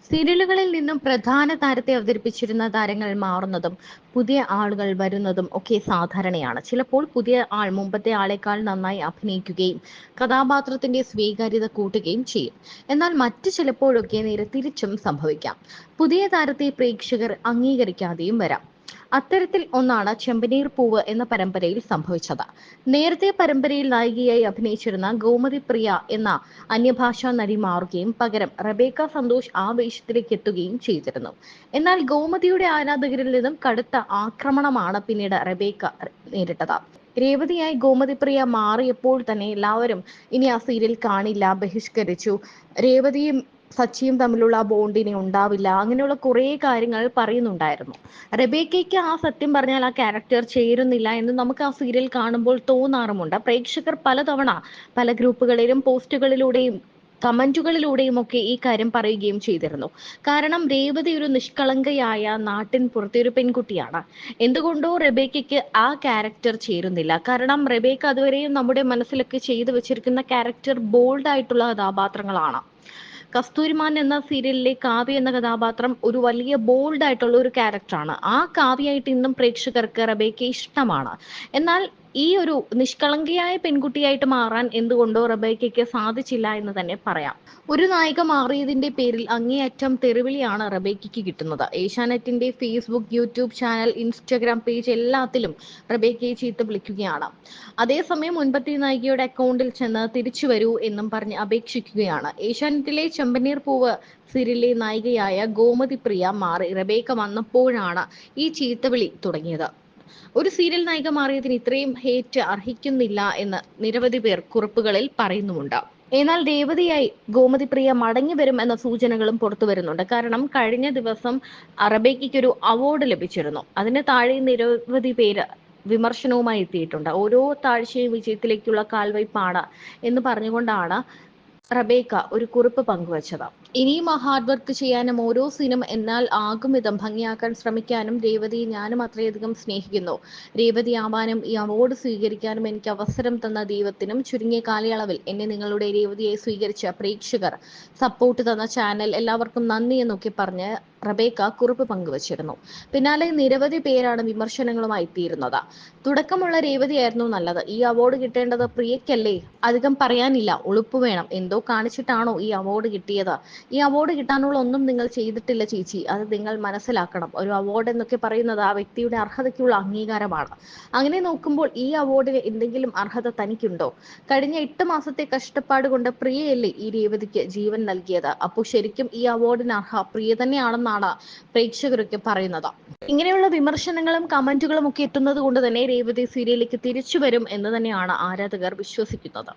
സീരിയലുകളിൽ നിന്നും പ്രധാന താരത്തെ അവതരിപ്പിച്ചിരുന്ന താരങ്ങൾ മാറുന്നതും പുതിയ ആളുകൾ വരുന്നതും ഒക്കെ സാധാരണയാണ്. ചിലപ്പോൾ പുതിയ ആൾ മുമ്പത്തെ ആളെക്കാൾ നന്നായി അഭിനയിക്കുകയും കഥാപാത്രത്തിന്റെ സ്വീകാര്യത കൂട്ടുകയും ചെയ്യും. എന്നാൽ മറ്റു ചിലപ്പോഴൊക്കെ നേരെ തിരിച്ചും സംഭവിക്കാം. പുതിയ താരത്തെ പ്രേക്ഷകർ അംഗീകരിക്കാതെയും വരാം. അത്തരത്തിൽ ഒന്നാണ് ചെമ്പനീർ പൂവ് എന്ന പരമ്പരയിൽ സംഭവിച്ചത്. നേരത്തെ പരമ്പരയിൽ നായികയായി അഭിനയിച്ചിരുന്ന ഗോമതി പ്രിയ എന്ന അന്യഭാഷാ നടി മാറുകയും പകരം റബേക്ക സന്തോഷ് ആ വേഷത്തിലേക്ക് എത്തുകയും ചെയ്തിരുന്നു. എന്നാൽ ഗോമതിയുടെ ആരാധകരിൽ നിന്നും കടുത്ത ആക്രമണമാണ് പിന്നീട് റബേക്ക നേരിട്ടത്. രേവതിയായി ഗോമതി പ്രിയ മാറിയപ്പോൾ തന്നെ എല്ലാവരും ഇനി ആ സീരിയൽ കാണില്ല, ബഹിഷ്കരിച്ചു. രേവതിയും സച്ചിയും തമ്മിലുള്ള ബോണ്ടിനെ ഉണ്ടാവില്ല, അങ്ങനെയുള്ള കുറേ കാര്യങ്ങൾ പറയുന്നുണ്ടായിരുന്നു. റബേക്കയ്ക്ക് ആ സത്യം പറഞ്ഞാൽ ആ ക്യാരക്ടർ ചേരുന്നില്ല എന്ന് നമുക്ക് ആ സീരിയൽ കാണുമ്പോൾ തോന്നാറുമുണ്ട്. പ്രേക്ഷകർ പലതവണ പല ഗ്രൂപ്പുകളിലും പോസ്റ്റുകളിലൂടെയും കമന്റുകളിലൂടെയും ഒക്കെ ഈ കാര്യം പറയുകയും ചെയ്തിരുന്നു. കാരണം രേവതി ഒരു നിഷ്കളങ്കയായ നാട്ടിൻ പുറത്തെ ഒരു പെൺകുട്ടിയാണ്. എന്തുകൊണ്ടോ റബേക്കയ്ക്ക് ആ ക്യാരക്ടർ ചേരുന്നില്ല. കാരണം റബേക്ക അതുവരെയും നമ്മുടെ മനസ്സിലൊക്കെ ചെയ്തു വെച്ചിരിക്കുന്ന ക്യാരക്ടർ ബോൾഡ് ആയിട്ടുള്ള കഥാപാത്രങ്ങളാണ്. കസ്തൂരിമാൻ എന്ന സീരിയലിലെ കാവ്യ എന്ന കഥാപാത്രം ഒരു വലിയ ബോൾഡ് ആയിട്ടുള്ള ഒരു ക്യാരക്ടറാണ്. ആ കാവ്യയായിട്ട് ഇന്നും പ്രേക്ഷകർക്ക് റബേക്കയെ ഇഷ്ടമാണ്. എന്നാൽ ഈ ഒരു നിഷ്കളങ്കയായ പെൺകുട്ടിയായിട്ട് മാറാൻ എന്തുകൊണ്ടോ റബേക്കയ്ക്ക് സാധിച്ചില്ല എന്ന് തന്നെ പറയാം. ഒരു നായിക മാറിയതിന്റെ പേരിൽ അങ്ങേയറ്റം തെറിവിളിയാണ് റബേക്കയ്ക്ക് കിട്ടുന്നത്. ഏഷ്യാനെറ്റിന്റെ Facebook, YouTube channel, Instagram page എല്ലാത്തിലും റബേക്കയെ ചീത്ത വിളിക്കുകയാണ്. അതേസമയം മുൻപത്തെ നായികയുടെ അക്കൗണ്ടിൽ ചെന്ന് തിരിച്ചു വരൂ എന്നും പറഞ്ഞ് അപേക്ഷിക്കുകയാണ്. ഏഷ്യാനെറ്റിലെ ചെമ്പനീർ പൂവ് സീരിയലിലെ നായികയായ ഗോമതി പ്രിയ മാറി റബേക്ക വന്നപ്പോഴാണ് ഈ ചീത്തവിളി തുടങ്ങിയത്. ഒരു സീരിയൽ നായിക മാറിയതിന് ഇത്രയും ഹേറ്റ് അർഹിക്കുന്നില്ല എന്ന് നിരവധി പേർ കുറിപ്പുകളിൽ പറയുന്നുമുണ്ട്. എന്നാൽ രേവതിയായി ഗോമതി പ്രിയ മടങ്ങി വരും എന്ന സൂചനകളും പുറത്തു വരുന്നുണ്ട്. കാരണം കഴിഞ്ഞ ദിവസം റബേക്കയ്ക്ക് ഒരു അവാർഡ് ലഭിച്ചിരുന്നു. അതിന് താഴെ നിരവധി പേര് വിമർശനവുമായി എത്തിയിട്ടുണ്ട്. ഓരോ താഴ്ചയും വിജയത്തിലേക്കുള്ള കാൽവയ്പാണ് എന്ന് പറഞ്ഞുകൊണ്ടാണ് റബേക്ക ഒരു കുറിപ്പ് പങ്കുവച്ചത്. ഇനിയും ആ ഹാർഡ് വർക്ക് ചെയ്യാനും ഓരോ സീനും എന്നാൽ ആകും വിധം ഭംഗിയാക്കാൻ ശ്രമിക്കാനും രേവതിയെ ഞാനും അത്രയധികം സ്നേഹിക്കുന്നു. രേവതി ആവാനും ഈ അവാർഡ് സ്വീകരിക്കാനും എനിക്ക് അവസരം തന്ന ദൈവത്തിനും ചുരുങ്ങിയ കാലയളവിൽ എന്നെ നിങ്ങളുടെ രേവതിയെ സ്വീകരിച്ച പ്രേക്ഷകർ, സപ്പോർട്ട് തന്ന ചാനൽ എല്ലാവർക്കും നന്ദി എന്നൊക്കെ പറഞ്ഞ് റബേക്ക കുറിപ്പ് പങ്കുവച്ചിരുന്നു. പിന്നാലെ നിരവധി പേരാണ് വിമർശനങ്ങളുമായി എത്തിയിരുന്നത്. തുടക്കമുള്ള രേവതിയായിരുന്നു നല്ലത്. ഈ അവാർഡ് കിട്ടേണ്ടത് പ്രിയക്കല്ലേ? അധികം പറയാനില്ല, ഉളുപ്പ് വേണം. എന്തോ കാണിച്ചിട്ടാണോ ഈ അവാർഡ് കിട്ടിയത്? ഈ അവാർഡ് കിട്ടാനുള്ള ഒന്നും നിങ്ങൾ ചെയ്തിട്ടില്ല ചേച്ചി, അത് നിങ്ങൾ മനസ്സിലാക്കണം. ഒരു അവാർഡ് എന്നൊക്കെ പറയുന്നത് ആ വ്യക്തിയുടെ അർഹതയ്ക്കുള്ള അംഗീകാരമാണ്. അങ്ങനെ നോക്കുമ്പോൾ ഈ അവാർഡിന് എന്തെങ്കിലും അർഹത തനിക്കുണ്ടോ? കഴിഞ്ഞ 8 മാസത്തെ കഷ്ടപ്പാട് കൊണ്ട് പ്രിയയല്ലേ ഈ രേവതിക്ക് ജീവൻ നൽകിയത്? അപ്പോൾ ശരിക്കും ഈ അവാർഡിന് അർഹ പ്രിയ തന്നെയാണെന്നാണ് പ്രേക്ഷകരൊക്കെ പറയുന്നത്. ഇങ്ങനെയുള്ള വിമർശനങ്ങളും കമന്റുകളും ഒക്കെ എത്തുന്നത് കൊണ്ട് തന്നെ രേവതി സീരിയലിലേക്ക് തിരിച്ചു വരും എന്ന് തന്നെയാണ് ആരാധകർ വിശ്വസിക്കുന്നത്.